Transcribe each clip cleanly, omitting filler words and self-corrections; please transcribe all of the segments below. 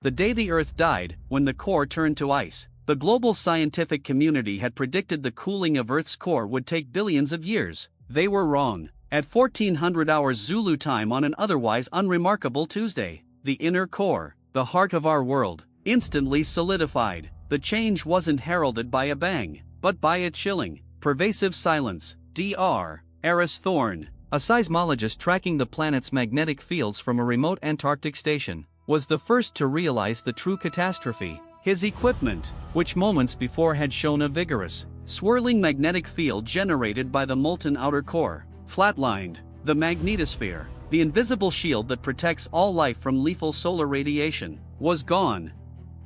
the day the Earth died, when the core turned to ice. The global scientific community had predicted the cooling of Earth's core would take billions of years. They were wrong. At 1400 hours Zulu time on an otherwise unremarkable Tuesday, the inner core, the heart of our world, instantly solidified. The change wasn't heralded by a bang, but by a chilling, pervasive silence. Dr. Eris Thorne, a seismologist tracking the planet's magnetic fields from a remote Antarctic station, was the first to realize the true catastrophe. His equipment, which moments before had shown a vigorous, swirling magnetic field generated by the molten outer core, flatlined. The magnetosphere, the invisible shield that protects all life from lethal solar radiation, was gone.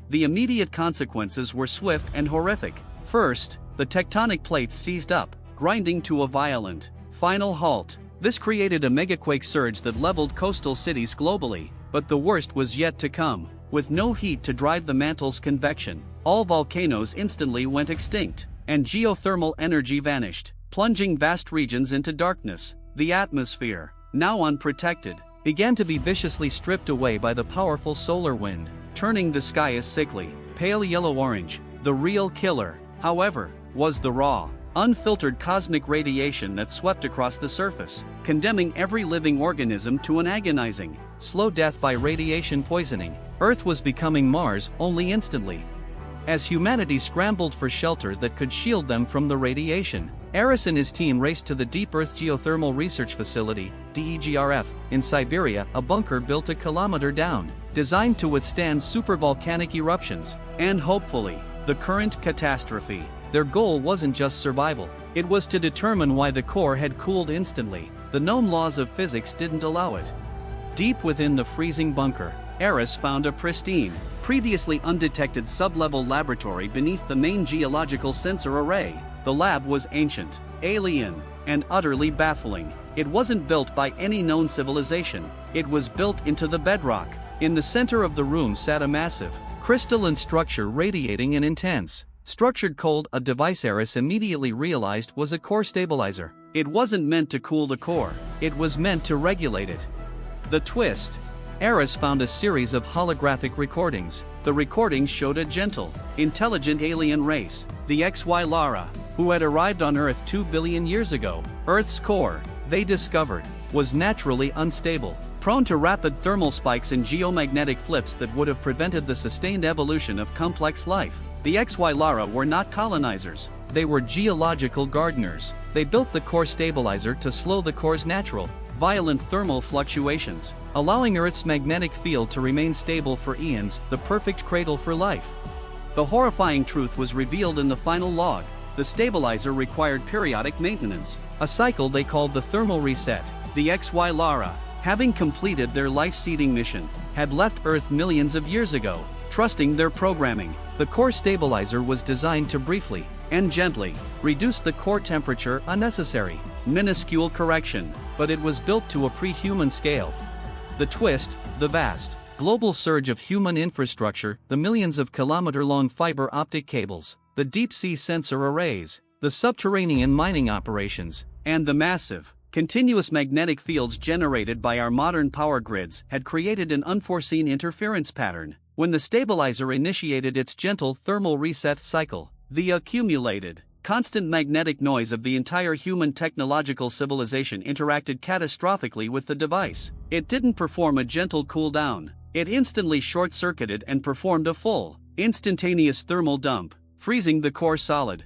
The immediate consequences were swift and horrific. First, the tectonic plates seized up, grinding to a violent, final halt. This created a mega-quake surge that leveled coastal cities globally, but the worst was yet to come. With no heat to drive the mantle's convection, all volcanoes instantly went extinct, and geothermal energy vanished, plunging vast regions into darkness. The atmosphere, now unprotected, began to be viciously stripped away by the powerful solar wind, turning the sky a sickly, pale yellow-orange. The real killer, however, was the raw, unfiltered cosmic radiation that swept across the surface, condemning every living organism to an agonizing, slow death by radiation poisoning. Earth was becoming Mars only instantly. As humanity scrambled for shelter that could shield them from the radiation, Eris and his team raced to the Deep Earth Geothermal Research Facility, DEGRF, in Siberia, a bunker built a kilometer down, designed to withstand supervolcanic eruptions, and hopefully, the current catastrophe. Their goal wasn't just survival, it was to determine why the core had cooled instantly. The known laws of physics didn't allow it. Deep within the freezing bunker, Eris found a pristine, previously undetected sub-level laboratory beneath the main geological sensor array. The lab was ancient, alien, and utterly baffling. It wasn't built by any known civilization, it was built into the bedrock. In the center of the room sat a massive, crystalline structure radiating an intense, structured cold. A device Eris immediately realized was a core stabilizer. It wasn't meant to cool the core, it was meant to regulate it. The twist: Eris found a series of holographic recordings. The recordings showed a gentle, intelligent alien race, the xy'lara, who had arrived on Earth 2 billion years ago. Earth's core, they discovered, was naturally unstable, prone to rapid thermal spikes and geomagnetic flips that would have prevented the sustained evolution of complex life. The xy'lara were not colonizers, they were geological gardeners. They built the core stabilizer to slow the core's natural, violent thermal fluctuations, allowing Earth's magnetic field to remain stable for eons, the perfect cradle for life. The horrifying truth was revealed in the final log. The stabilizer required periodic maintenance, a cycle they called the thermal reset. The xy'lara, having completed their life-seeding mission, had left Earth millions of years ago, trusting their programming. The core stabilizer was designed to briefly, and gently, reduce the core temperature. A necessary, minuscule correction, but it was built to a pre-human scale. The twist: the vast, global surge of human infrastructure, the millions of kilometer-long fiber optic cables, the deep-sea sensor arrays, the subterranean mining operations, and the massive, continuous magnetic fields generated by our modern power grids had created an unforeseen interference pattern. When the stabilizer initiated its gentle thermal reset cycle, the accumulated, constant magnetic noise of the entire human technological civilization interacted catastrophically with the device. It didn't perform a gentle cool down, it instantly short-circuited and performed a full, instantaneous thermal dump, freezing the core solid.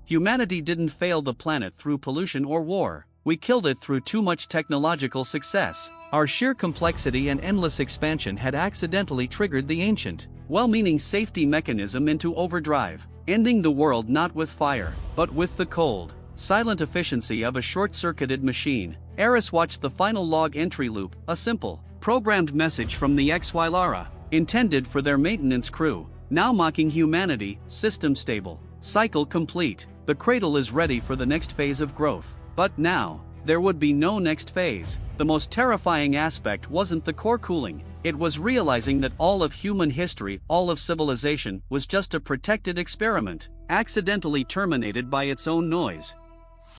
Humanity didn't fail the planet through pollution or war, we killed it through too much technological success. Our sheer complexity and endless expansion had accidentally triggered the ancient, well-meaning safety mechanism into overdrive, ending the world not with fire, but with the cold, silent efficiency of a short-circuited machine. Eris watched the final log entry loop, a simple, programmed message from the xy'lara, intended for their maintenance crew, now mocking humanity. System stable, cycle complete, the cradle is ready for the next phase of growth. But now, there would be no next phase. The most terrifying aspect wasn't the core cooling, it was realizing that all of human history, all of civilization, was just a protected experiment, accidentally terminated by its own noise.